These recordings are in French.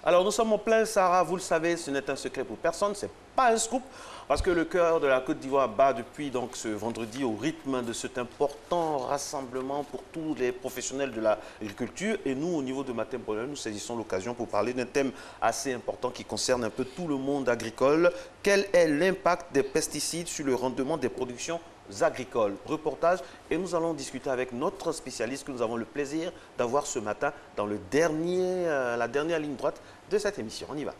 Alors, nous sommes en plein Sahara, vous le savez, ce n'est un secret pour personne, ce n'est pas un scoop, parce que le cœur de la Côte d'Ivoire bat depuis donc, ce vendredi au rythme de cet important rassemblement pour tous les professionnels de l'agriculture. Et nous, au niveau de Matin Bonheur, nous saisissons l'occasion pour parler d'un thème assez important qui concerne un peu tout le monde agricole. Quel est l'impact des pesticides sur le rendement des productions agricoles? Reportage, et nous allons discuter avec notre spécialiste que nous avons le plaisir d'avoir ce matin dans la dernière ligne droite de cette émission. On y va.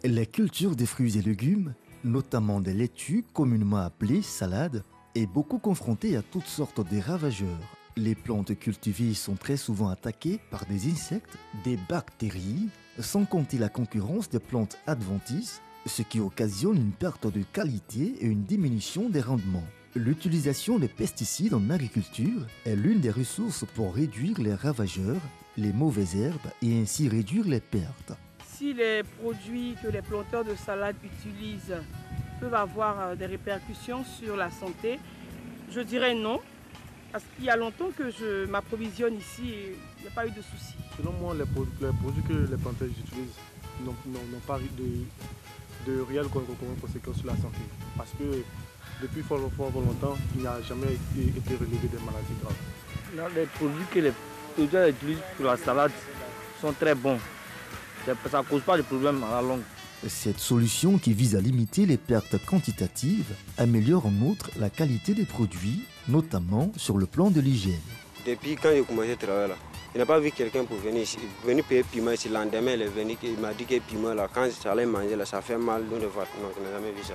La culture des fruits et légumes, notamment des laitues communément appelées salades, est beaucoup confrontée à toutes sortes de ravageurs. Les plantes cultivées sont très souvent attaquées par des insectes, des bactéries, sans compter la concurrence des plantes adventices, ce qui occasionne une perte de qualité et une diminution des rendements. L'utilisation des pesticides en agriculture est l'une des ressources pour réduire les ravageurs, les mauvaises herbes et ainsi réduire les pertes. Si les produits que les planteurs de salade utilisent peuvent avoir des répercussions sur la santé, je dirais non. Parce qu'il y a longtemps que je m'approvisionne ici et il n'y a pas eu de soucis. Selon moi, les produits que les planteurs utilisent n'ont pas de réelles conséquences sur la santé. Parce que depuis fort longtemps, il n'y a jamais été relevé des maladies graves. Les produits que les producteurs utilisent pour la salade sont très bons. Ça ne cause pas de problème à la longue. Cette solution qui vise à limiter les pertes quantitatives améliore en outre la qualité des produits, notamment sur le plan de l'hygiène. Depuis quand j'ai commencé à travailler là, je n'ai pas vu quelqu'un pour venir ici. Venir payer piment ici, le lendemain il est venu, il m'a dit que le piment là, quand j'allais manger là, ça fait mal de voir. Non, je n'ai jamais vu ça.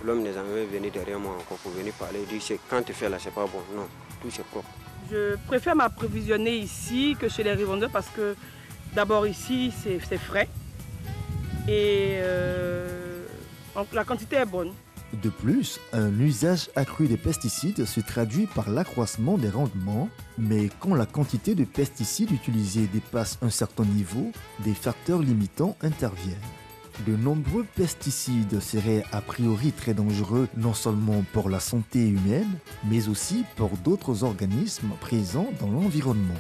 L'homme n'est jamais venu derrière moi encore pour venir parler. Il dit quand tu fais là, c'est pas bon. Non, tout c'est propre. Je préfère m'approvisionner ici que chez les revendeurs parce que d'abord ici c'est frais et la quantité est bonne. De plus, un usage accru des pesticides se traduit par l'accroissement des rendements, mais quand la quantité de pesticides utilisés dépasse un certain niveau, des facteurs limitants interviennent. De nombreux pesticides seraient a priori très dangereux non seulement pour la santé humaine, mais aussi pour d'autres organismes présents dans l'environnement.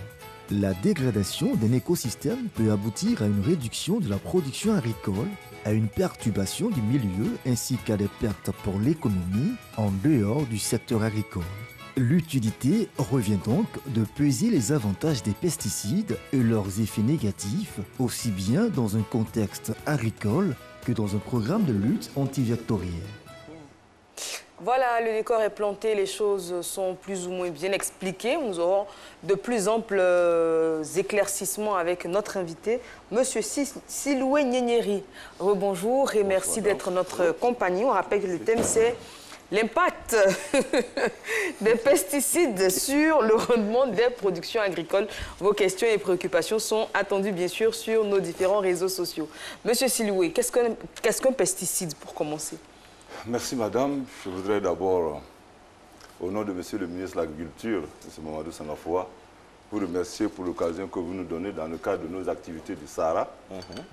La dégradation d'un écosystème peut aboutir à une réduction de la production agricole, à une perturbation du milieu ainsi qu'à des pertes pour l'économie en dehors du secteur agricole. L'utilité revient donc de peser les avantages des pesticides et leurs effets négatifs, aussi bien dans un contexte agricole que dans un programme de lutte antivectorielle. Voilà, le décor est planté, les choses sont plus ou moins bien expliquées. Nous aurons de plus amples éclaircissements avec notre invité, M. Siloué Nyenyeri. Rebonjour et merci d'être notre compagnie. On rappelle que le thème, c'est l'impact des pesticides sur le rendement des productions agricoles. Vos questions et préoccupations sont attendues, bien sûr, sur nos différents réseaux sociaux. M. Siloué, qu'est-ce qu'un pesticide pour commencer? Merci madame. Je voudrais d'abord, au nom de monsieur le ministre de l'Agriculture, M. Mamadou Sangafoua, vous remercier pour l'occasion que vous nous donnez dans le cadre de nos activités du Sahara,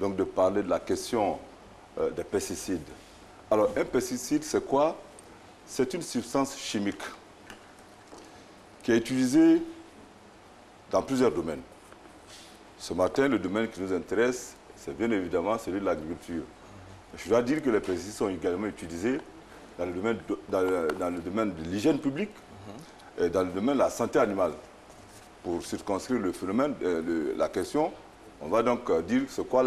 donc de parler de la question des pesticides. Alors un pesticide, c'est quoi? C'est une substance chimique qui est utilisée dans plusieurs domaines. Ce matin, le domaine qui nous intéresse, c'est bien évidemment celui de l'agriculture. Je dois dire que les pesticides sont également utilisés dans le domaine de l'hygiène publique et dans le domaine de la santé animale. Pour circonscrire le phénomène, la question, on va donc dire c'est quoi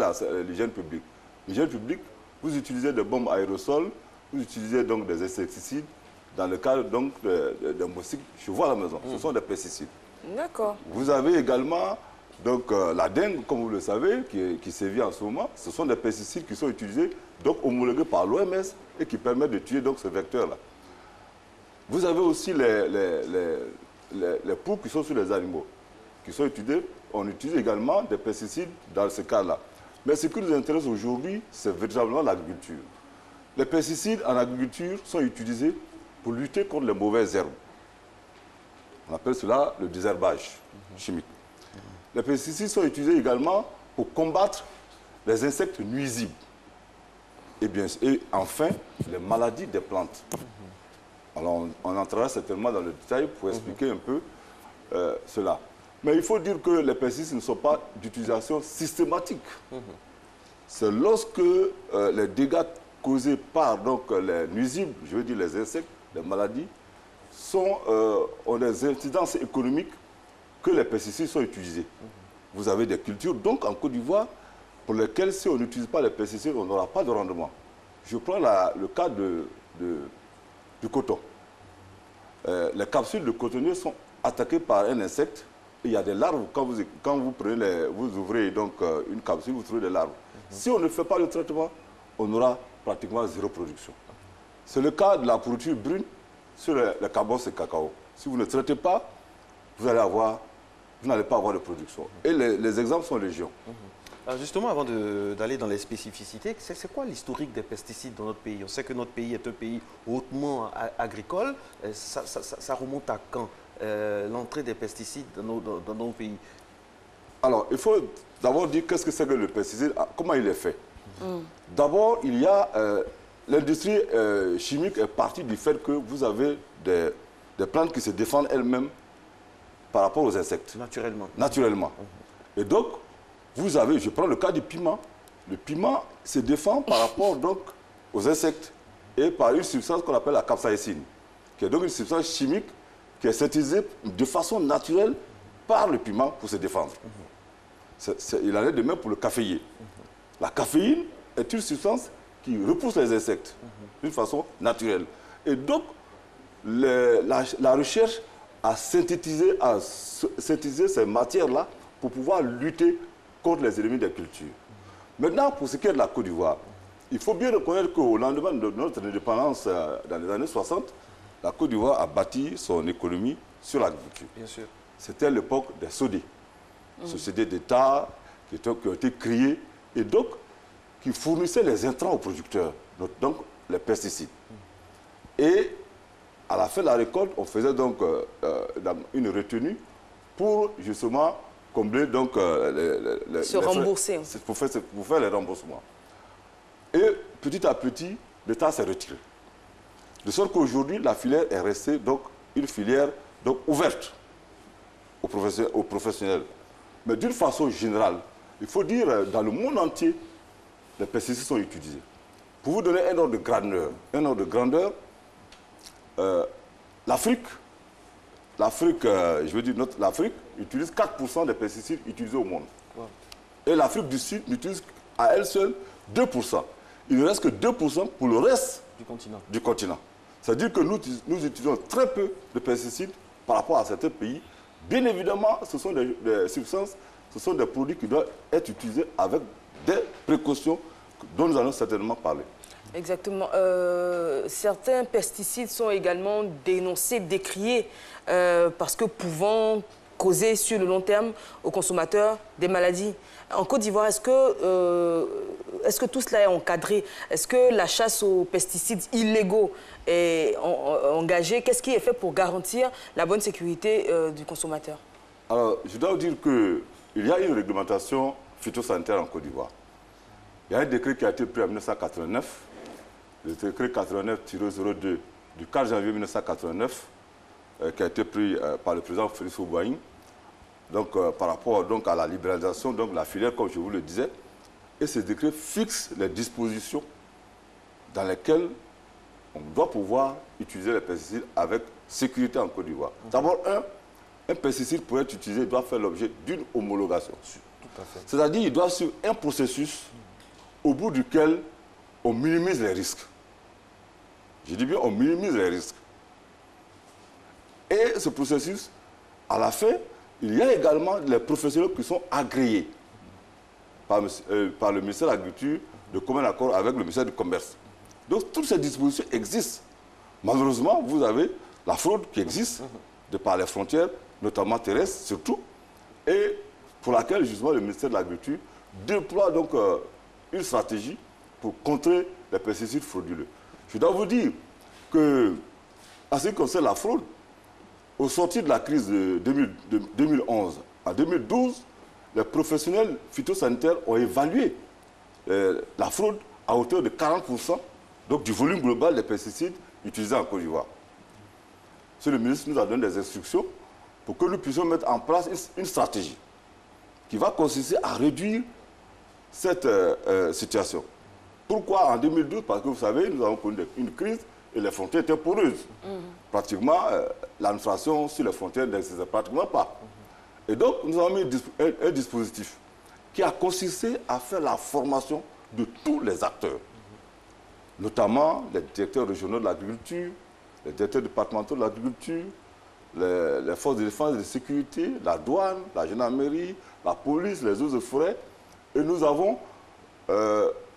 l'hygiène publique. L'hygiène publique, vous utilisez des bombes aérosols, vous utilisez donc des insecticides dans le cadre donc des moustiques chevaux à la maison. Ce sont des pesticides. D'accord. Vous avez également donc la dengue, comme vous le savez, qui sévit en ce moment. Ce sont des pesticides qui sont utilisés, donc homologués par l'OMS et qui permettent de tuer donc ce vecteur-là. Vous avez aussi les poux qui sont sur les animaux, qui sont utilisés. On utilise également des pesticides dans ce cas-là. Mais ce qui nous intéresse aujourd'hui, c'est véritablement l'agriculture. Les pesticides en agriculture sont utilisés pour lutter contre les mauvaises herbes. On appelle cela le désherbage chimique. Les pesticides sont utilisés également pour combattre les insectes nuisibles. Et enfin, les maladies des plantes. Alors, on entrera certainement dans le détail pour expliquer un peu cela. Mais il faut dire que les pesticides ne sont pas d'utilisation systématique. C'est lorsque les dégâts causés par donc, les nuisibles, je veux dire les insectes, les maladies, ont des incidences économiques que les pesticides sont utilisés. Vous avez des cultures, donc en Côte d'Ivoire, pour lesquelles si on n'utilise pas les pesticides, on n'aura pas de rendement. Je prends le cas du coton. Les capsules de cotonnier sont attaquées par un insecte. Il y a des larves. Quand vous ouvrez donc, une capsule, vous trouvez des larves. Si on ne fait pas le traitement, on aura pratiquement zéro production. C'est le cas de la pourriture brune sur le carbone et cacao. Si vous ne traitez pas, vous n'allez pas avoir de production. Et les exemples sont légion. Alors justement, avant d'aller dans les spécificités, c'est quoi l'historique des pesticides dans notre pays? On sait que notre pays est un pays hautement agricole. Ça remonte à quand, l'entrée des pesticides dans nos pays? Alors, il faut d'abord dire qu'est-ce que c'est que le pesticide, comment il est fait. D'abord, il y a l'industrie chimique est partie du fait que vous avez des plantes qui se défendent elles-mêmes par rapport aux insectes. Naturellement. Et donc, vous avez, je prends le cas du piment. Le piment se défend par rapport donc aux insectes et par une substance qu'on appelle la capsaïcine, qui est donc une substance chimique qui est synthétisée de façon naturelle par le piment pour se défendre. Il en est de même pour le caféier. La caféine est une substance qui repousse les insectes d'une façon naturelle. Et donc, la recherche a synthétisé ces matières-là pour pouvoir lutter contre les ennemis des cultures. Maintenant, pour ce qui est de la Côte d'Ivoire, il faut bien reconnaître qu'au lendemain de notre indépendance, dans les années 60, la Côte d'Ivoire a bâti son économie sur l'agriculture. Bien sûr. C'était l'époque des SODE, sociétés d'État qui ont été créées et donc qui fournissaient les intrants aux producteurs, donc les pesticides. Et à la fin de la récolte, on faisait donc une retenue pour justement combler donc rembourser. Pour faire les remboursements. Et petit à petit, l'État s'est retiré. De sorte qu'aujourd'hui, la filière est restée donc une filière donc ouverte aux professionnels. Mais d'une façon générale, il faut dire dans le monde entier, les pesticides sont utilisés. Pour vous donner un ordre de grandeur, l'Afrique, l'Afrique utilise 4% des pesticides utilisés au monde. Wow. Et l'Afrique du Sud utilise à elle seule 2%. Il ne reste que 2% pour le reste du continent. C'est-à-dire que nous utilisons très peu de pesticides par rapport à certains pays. Bien évidemment, ce sont des substances, ce sont des produits qui doivent être utilisés avec des précautions dont nous allons certainement parler. Exactement. Certains pesticides sont également dénoncés, décriés, parce que pouvant causer sur le long terme aux consommateurs des maladies. En Côte d'Ivoire, est-ce que tout cela est encadré? Est-ce que la chasse aux pesticides illégaux est engagée? Qu'est-ce qui est fait pour garantir la bonne sécurité du consommateur? Alors, je dois vous dire qu'il y a une réglementation phytosanitaire en Côte d'Ivoire. Il y a un décret qui a été pris en 1989, le décret 89-02 du 4 janvier 1989, qui a été pris par le président Félix Houphouët-Boigny, donc par rapport donc, à la libéralisation de la filière, comme je vous le disais. Et ce décret fixe les dispositions dans lesquelles on doit pouvoir utiliser les pesticides avec sécurité en Côte d'Ivoire. D'abord, un pesticide pour être utilisé doit faire l'objet d'une homologation. C'est-à-dire qu'il doit suivre un processus au bout duquel on minimise les risques. Je dis bien, on minimise les risques. Et ce processus, à la fin, il y a également les professionnels qui sont agréés par le ministère de l'Agriculture de commun accord avec le ministère du Commerce. Donc, toutes ces dispositions existent. Malheureusement, vous avez la fraude qui existe de par les frontières, notamment terrestres surtout, et pour laquelle, justement, le ministère de l'Agriculture déploie donc une stratégie pour contrer les pesticides frauduleux. Je dois vous dire que, en ce qui concerne la fraude, au sortir de la crise de 2011, en 2012, les professionnels phytosanitaires ont évalué la fraude à hauteur de 40% donc du volume global des pesticides utilisés en Côte d'Ivoire. Le ministre nous a donné des instructions pour que nous puissions mettre en place une stratégie qui va consister à réduire cette situation. Pourquoi en 2012? Parce que vous savez, nous avons connu une crise et les frontières étaient poreuses. Pratiquement, l'administration sur les frontières n'existait pratiquement pas. Et donc, nous avons mis un dispositif qui a consisté à faire la formation de tous les acteurs, notamment les directeurs régionaux de l'agriculture, les directeurs départementaux de l'agriculture, les forces de défense et de sécurité, la douane, la gendarmerie, la police, les eaux et forêts. Et nous avons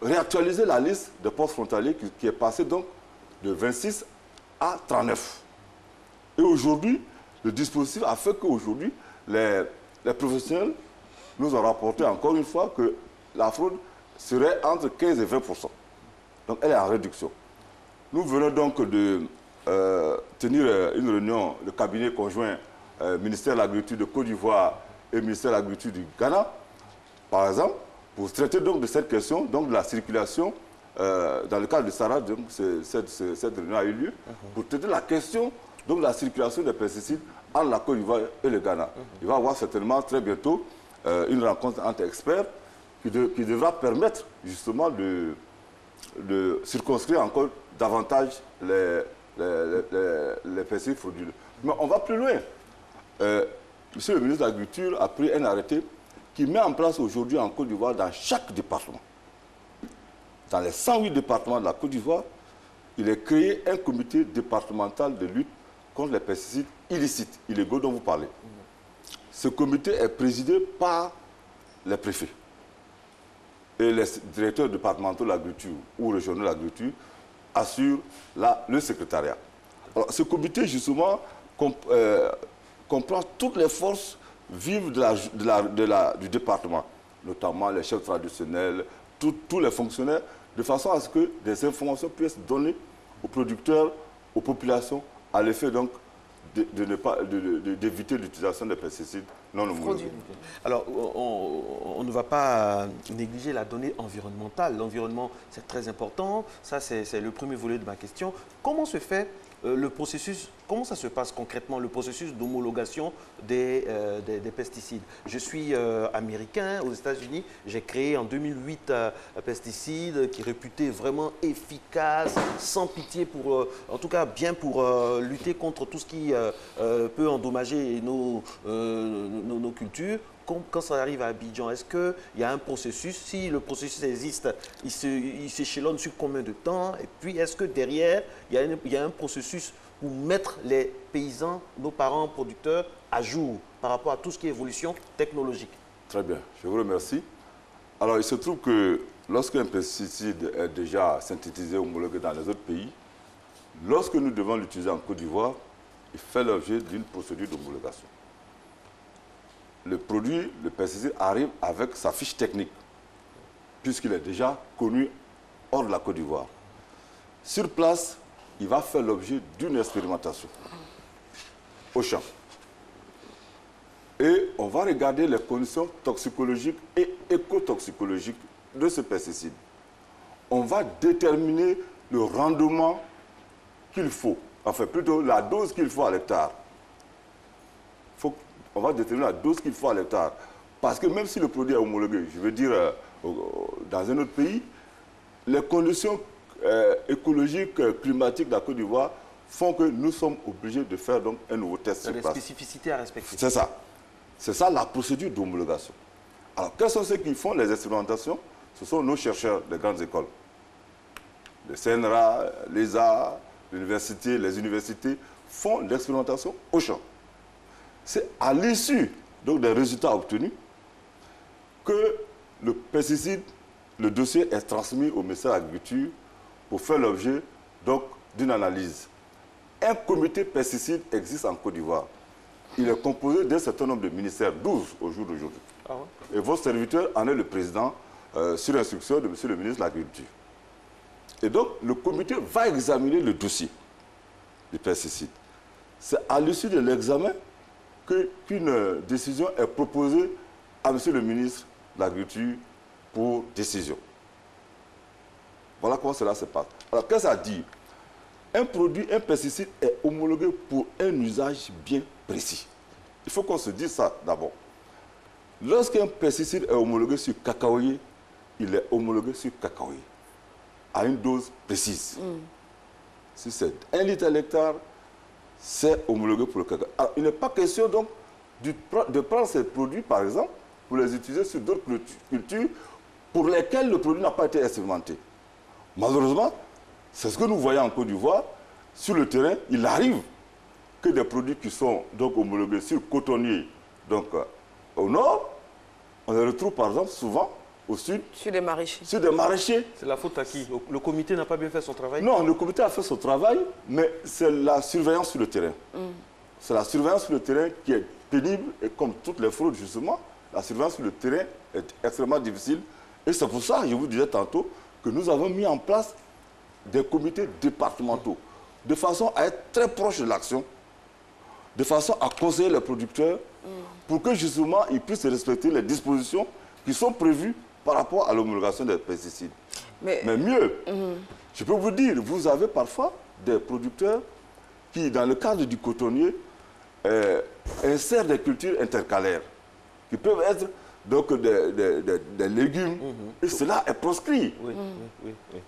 réactualisé la liste des postes frontaliers qui est passée donc de 26 à 39. Et aujourd'hui, le dispositif a fait qu'aujourd'hui, les professionnels nous ont rapporté encore une fois que la fraude serait entre 15 et 20%. Donc elle est en réduction. Nous venons donc de tenir une réunion, le cabinet conjoint ministère de l'Agriculture de Côte d'Ivoire et ministère de l'Agriculture du Ghana, par exemple, pour traiter donc de cette question, donc de la circulation, dans le cadre de Sahara, donc cette réunion a eu lieu, pour traiter la question donc de la circulation des pesticides entre la Côte d'Ivoire et le Ghana. Il va y avoir certainement très bientôt une rencontre entre experts qui devra permettre justement de circonscrire encore davantage les pesticides frauduleux. Mais on va plus loin. Monsieur le ministre de l'Agriculture a pris un arrêté qui met en place aujourd'hui en Côte d'Ivoire dans chaque département. Dans les 108 départements de la Côte d'Ivoire, il est créé un comité départemental de lutte contre les pesticides illicites, illégaux dont vous parlez. Ce comité est présidé par les préfets et les directeurs départementaux de l'agriculture ou régionaux de l'agriculture assurent le secrétariat. Alors, ce comité, justement, comprend toutes les forces vives du département, notamment les chefs traditionnels, tous les fonctionnaires, de façon à ce que des informations puissent être données aux producteurs, aux populations, à l'effet donc d'éviter l'utilisation des pesticides non homologués. Alors, on ne va pas négliger la donnée environnementale. L'environnement, c'est très important. Ça, c'est le premier volet de ma question. Comment se fait le processus, comment ça se passe concrètement, le processus d'homologation des pesticides? Je suis américain, aux États-Unis. J'ai créé en 2008 un pesticide qui est réputé vraiment efficace, sans pitié, pour, en tout cas bien pour lutter contre tout ce qui peut endommager nos cultures. Quand ça arrive à Abidjan, est-ce qu'il y a un processus? Si le processus existe, il s'échelonne sur combien de temps? Et puis, est-ce que derrière, il y a un processus pour mettre les paysans, nos parents producteurs, à jour par rapport à tout ce qui est évolution technologique? Très bien, je vous remercie. Alors, il se trouve que lorsqu'un pesticide est déjà synthétisé, homologué dans les autres pays, lorsque nous devons l'utiliser en Côte d'Ivoire, il fait l'objet d'une procédure d'homologation. Le produit, le pesticide, arrive avec sa fiche technique, puisqu'il est déjà connu hors de la Côte d'Ivoire. Sur place, il va faire l'objet d'une expérimentation au champ. Et on va regarder les conditions toxicologiques et écotoxicologiques de ce pesticide. On va déterminer le rendement qu'il faut, enfin plutôt la dose qu'il faut à l'hectare. On va déterminer la dose qu'il faut à l'hectare. Parce que même si le produit est homologué, je veux dire, dans un autre pays, les conditions écologiques, climatiques de la Côte d'Ivoire font que nous sommes obligés de faire donc un nouveau test sur place. Des spécificités à respecter. C'est ça. C'est ça la procédure d'homologation. Alors, quels sont ceux qui font les expérimentations? Ce sont nos chercheurs des grandes écoles. Le CNRA, l'ESA, les universités font l'expérimentation au champ. C'est à l'issue des résultats obtenus que le pesticide, le dossier est transmis au ministère de l'Agriculture pour faire l'objet d'une analyse. Un comité pesticide existe en Côte d'Ivoire. Il est composé d'un certain nombre de ministères, 12 au jour d'aujourd'hui. Ah ouais. Et votre serviteur en est le président sur instruction de monsieur le ministre de l'Agriculture. Et donc, le comité va examiner le dossier du pesticide. C'est à l'issue de l'examen qu'une décision est proposée à monsieur le ministre de l'Agriculture pour décision. Voilà comment cela se passe. Alors, qu'est-ce que ça dit? Un produit, un pesticide est homologué pour un usage bien précis. il faut qu'on se dise ça d'abord. Lorsqu'un pesticide est homologué sur cacaoyer, il est homologué sur cacaoyer, à une dose précise. Si c'est 1 litre à l'hectare, c'est homologué pour le cacao. Alors, il n'est pas question donc de prendre ces produits, par exemple, pour les utiliser sur d'autres cultures pour lesquelles le produit n'a pas été expérimenté. Malheureusement, c'est ce que nous voyons en Côte d'Ivoire. Sur le terrain, il arrive que des produits qui sont donc homologués sur cotonnier, donc au nord, on les retrouve par exemple souvent au sud. Sur des maraîchers. Sur des maraîchers. C'est la faute à qui? Le comité n'a pas bien fait son travail? Non, le comité a fait son travail, mais c'est la surveillance sur le terrain. C'est la surveillance sur le terrain qui est pénible, et comme toutes les fraudes justement, la surveillance sur le terrain est extrêmement difficile. Et c'est pour ça, je vous disais tantôt, que nous avons mis en place des comités départementaux, de façon à être très proche de l'action, de façon à conseiller les producteurs, pour que justement ils puissent respecter les dispositions qui sont prévues par rapport à l'homologation des pesticides. Mais mieux, je peux vous dire, vous avez parfois des producteurs qui, dans le cadre du cotonnier, insèrent des cultures intercalaires, qui peuvent être donc des légumes, et cela est proscrit.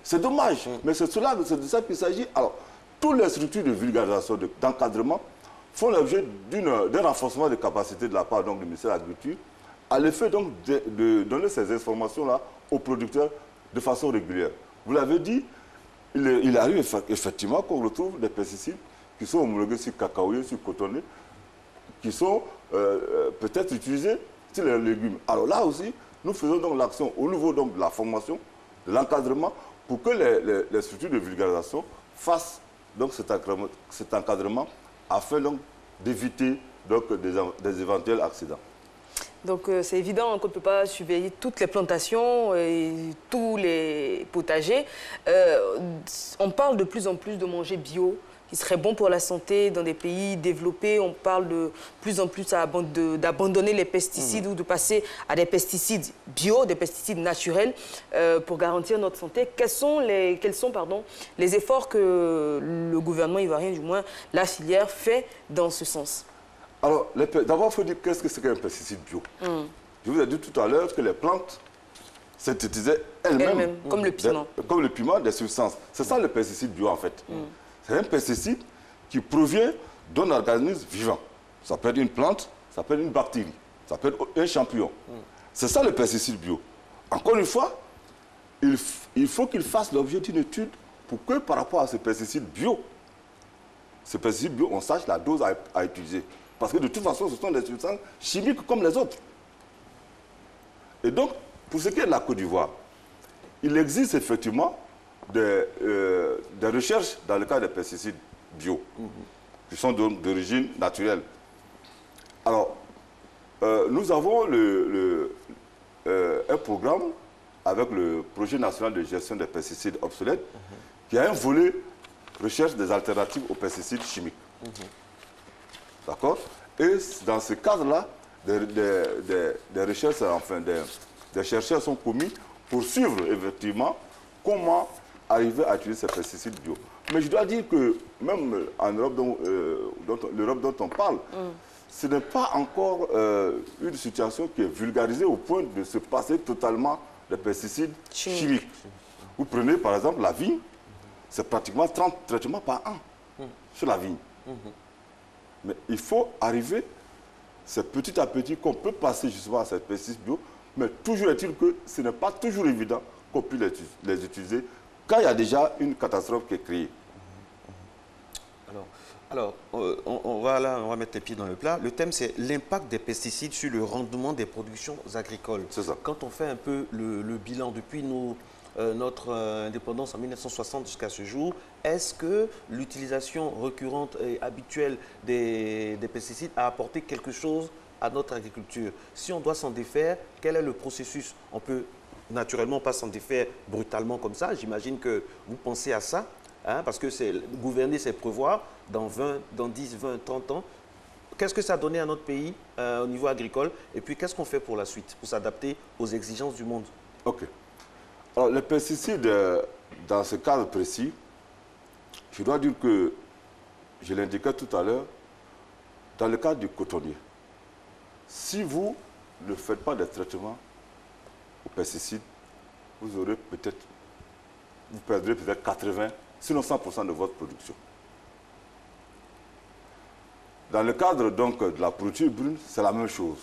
C'est dommage, mais c'est de ça qu'il s'agit. Alors, toutes les structures de vulgarisation, d'encadrement, font l'objet d'un renforcement des capacités de la part donc, du ministère de l'Agriculture, à l'effet donc de donner ces informations-là aux producteurs de façon régulière. Vous l'avez dit, il arrive effectivement qu'on retrouve des pesticides qui sont homologués sur cacaoyer, sur cotonnier, qui sont peut-être utilisés sur les légumes. Alors là aussi, nous faisons donc l'action au niveau donc, de la formation, de l'encadrement, pour que les structures de vulgarisation fassent donc, cet encadrement afin d'éviter des éventuels accidents. Donc c'est évident qu'on ne peut pas surveiller toutes les plantations et tous les potagers. On parle de plus en plus de manger bio, qui serait bon pour la santé dans des pays développés. On parle de plus en plus d'abandonner les pesticides ou de passer à des pesticides bio, des pesticides naturels pour garantir notre santé. Quels sont les efforts que le gouvernement ivoirien, du moins la filière, fait dans ce sens? Alors, d'abord, il faut dire qu'est-ce que c'est qu'un pesticide bio. Je vous ai dit tout à l'heure que les plantes synthétisaient elles-mêmes, comme le piment. Comme le piment, des substances. C'est ça le pesticide bio, en fait. C'est un pesticide qui provient d'un organisme vivant. Ça peut être une plante, ça peut être une bactérie, ça peut être un champignon. C'est ça le pesticide bio. Encore une fois, il faut qu'il fasse l'objet d'une étude pour que par rapport à ce pesticide bio, on sache la dose à utiliser. Parce que de toute façon, ce sont des substances chimiques comme les autres. Et donc, pour ce qui est de la Côte d'Ivoire, il existe effectivement des recherches dans le cas des pesticides bio, qui sont d'origine naturelle. Alors, nous avons un programme avec le projet national de gestion des pesticides obsolètes, qui a un volet recherche des alternatives aux pesticides chimiques. D'accord? Et dans ce cadre-là, des recherches, enfin, des chercheurs sont commis pour suivre effectivement comment arriver à utiliser ces pesticides bio. Mais je dois dire que même en Europe, l'Europe dont on parle, ce n'est pas encore une situation qui est vulgarisée au point de se passer totalement des pesticides chimiques. Vous prenez par exemple la vigne, c'est pratiquement 30 traitements par an sur la vigne. Mais il faut arriver, c'est petit à petit qu'on peut passer justement à ces pesticides bio, mais toujours est-il que ce n'est pas toujours évident qu'on puisse les utiliser quand il y a déjà une catastrophe qui est créée. Alors, on va mettre les pieds dans le plat. Le thème, c'est l'impact des pesticides sur le rendement des productions agricoles. C'est ça. Quand on fait un peu le bilan depuis notre indépendance en 1960 jusqu'à ce jour, est-ce que l'utilisation récurrente et habituelle des pesticides a apporté quelque chose à notre agriculture? Si on doit s'en défaire, quel est le processus? On peut naturellement pas s'en défaire brutalement comme ça. J'imagine que vous pensez à ça, hein, parce que gouverner, c'est prévoir dans 10, 20, 30 ans. Qu'est-ce que ça a donné à notre pays au niveau agricole? Et puis, qu'est-ce qu'on fait pour la suite, pour s'adapter aux exigences du monde? OK. Alors, les pesticides, dans ce cadre précis, je dois dire que, je l'indiquais tout à l'heure, dans le cadre du cotonnier, si vous ne faites pas de traitement aux pesticides, vous perdrez peut-être 80, sinon 100% de votre production. Dans le cadre donc de la pourriture brune, c'est la même chose.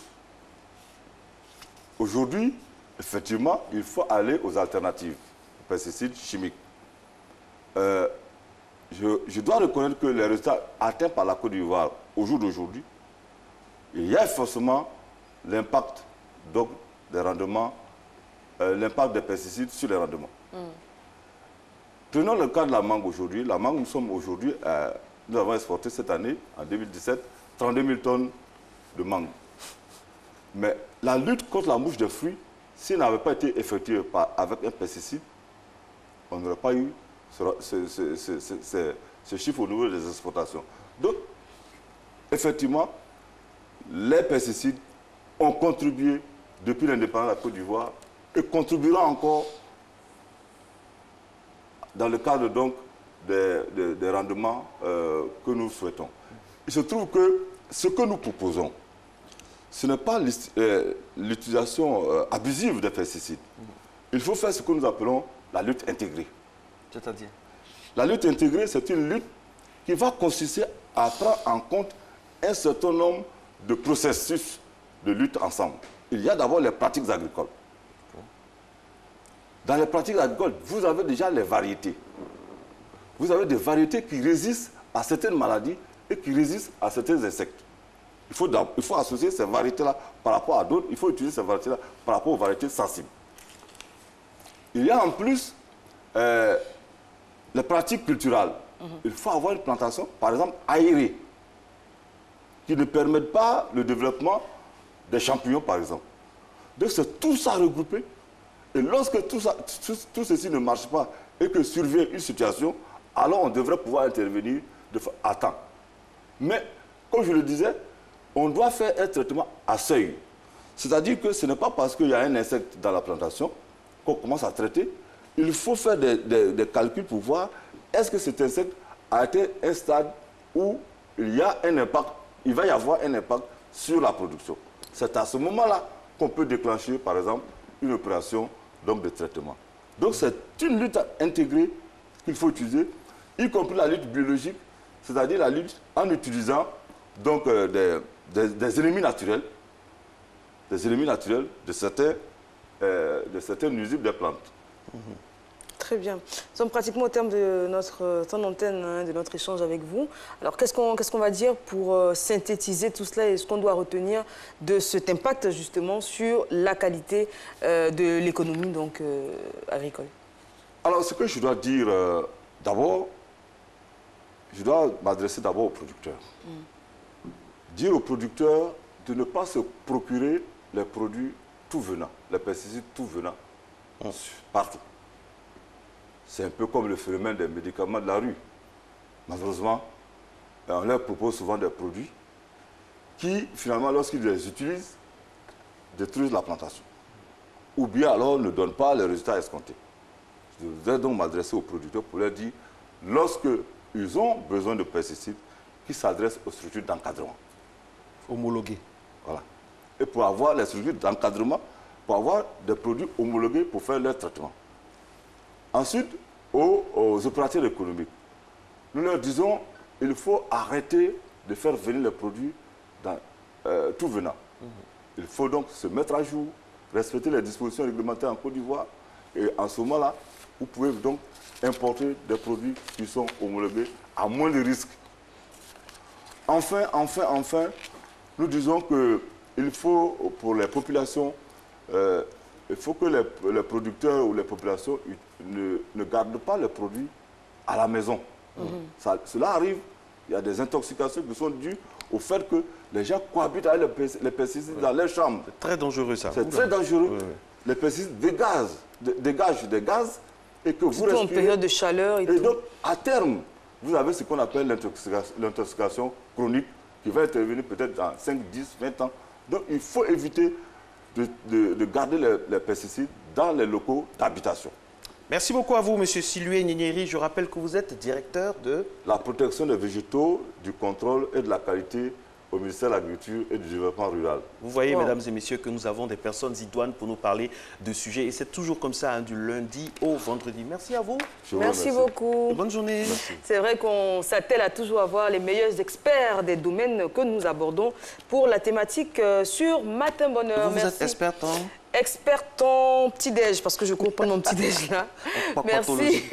Aujourd'hui, effectivement, il faut aller aux alternatives, aux pesticides chimiques. Je dois reconnaître que les résultats atteints par la Côte d'Ivoire au jour d'aujourd'hui, il y a forcément l'impact des rendements, l'impact des pesticides sur les rendements. Prenons le cas de la mangue aujourd'hui. La mangue, nous avons exporté cette année, en 2017, 32 000 tonnes de mangue. Mais la lutte contre la mouche de fruits, s'il n'avait pas été effectuée avec un pesticide, on n'aurait pas eu ce chiffre au niveau des exportations. Donc, effectivement, les pesticides ont contribué depuis l'indépendance de la Côte d'Ivoire et contribueront encore dans le cadre donc des rendements que nous souhaitons. Il se trouve que ce que nous proposons, ce n'est pas l'utilisation abusive des pesticides. Il faut faire ce que nous appelons la lutte intégrée. C'est-à-dire? La lutte intégrée, c'est une lutte qui va consister à prendre en compte un certain nombre de processus de lutte ensemble. Il y a d'abord les pratiques agricoles. Dans les pratiques agricoles, vous avez déjà les variétés. Vous avez des variétés qui résistent à certaines maladies et qui résistent à certains insectes. Il faut associer ces variétés-là par rapport à d'autres. Il faut utiliser ces variétés-là par rapport aux variétés sensibles. Il y a en plus les pratiques culturales. Il faut avoir une plantation, par exemple, aérée, qui ne permette pas le développement des champignons, par exemple. Donc, c'est tout ça regroupé. Et lorsque tout ceci ne marche pas et que survient une situation, alors on devrait pouvoir intervenir à temps. Mais, comme je le disais, on doit faire un traitement à seuil. C'est-à-dire que ce n'est pas parce qu'il y a un insecte dans la plantation qu'on commence à traiter. Il faut faire des calculs pour voir est-ce que cet insecte a été un stade où il va y avoir un impact sur la production. C'est à ce moment-là qu'on peut déclencher, par exemple, une opération de traitement. Donc c'est une lutte intégrée qu'il faut utiliser, y compris la lutte biologique, c'est-à-dire la lutte en utilisant donc, des ennemis naturels, de certains nuisibles des plantes. Très bien. Nous sommes pratiquement au terme de notre temps d'antenne, de notre échange avec vous. Alors, qu'est-ce qu'on va dire pour synthétiser tout cela et ce qu'on doit retenir de cet impact, justement, sur la qualité de l'économie agricole? Alors, ce que je dois dire, d'abord, je dois m'adresser d'abord aux producteurs. Dire aux producteurs de ne pas se procurer les produits tout venant, les pesticides tout venant, partout. C'est un peu comme le phénomène des médicaments de la rue. Malheureusement, on leur propose souvent des produits qui, finalement, lorsqu'ils les utilisent, détruisent la plantation. Ou bien alors ne donnent pas les résultats escomptés. Je voudrais donc m'adresser aux producteurs pour leur dire, lorsqu'ils ont besoin de pesticides, qu'ils s'adressent aux structures d'encadrement. Homologuées. Voilà. Et pour avoir les structures d'encadrement, pour avoir des produits homologués pour faire leur traitement. Ensuite, aux opérateurs économiques, nous leur disons qu'il faut arrêter de faire venir les produits tout venant. Il faut donc se mettre à jour, respecter les dispositions réglementaires en Côte d'Ivoire. Et en ce moment-là, vous pouvez donc importer des produits qui sont homologués à moins de risques. Enfin, nous disons qu'il faut, pour les populations, il faut que les producteurs ou les populations ne gardent pas les produits à la maison. Cela arrive, il y a des intoxications qui sont dues au fait que les gens cohabitent avec les pesticides dans leurs chambres. C'est très dangereux ça. C'est très dangereux. Les pesticides dégagent des gaz et que vous respirez. En période de chaleur et tout. Donc, à terme, vous avez ce qu'on appelle l'intoxication chronique qui va intervenir peut-être dans 5, 10, 20 ans. Donc, il faut éviter de garder les pesticides dans les locaux d'habitation. Merci beaucoup à vous, M. Siloué Nyenyeri. Je rappelle que vous êtes directeur de... la protection des végétaux, du contrôle et de la qualité au ministère de l'Agriculture et du Développement rural. Vous voyez, mesdames et messieurs, que nous avons des personnes idoines pour nous parler de sujets. Et c'est toujours comme ça, hein, du lundi au vendredi. Merci à vous. Merci beaucoup. Bonne journée. C'est vrai qu'on s'attelle à toujours avoir les meilleurs experts des domaines que nous abordons pour la thématique sur Matin Bonheur. Vous êtes experte en... Experte en petit-déj, parce que je comprends mon petit-déj là. Merci.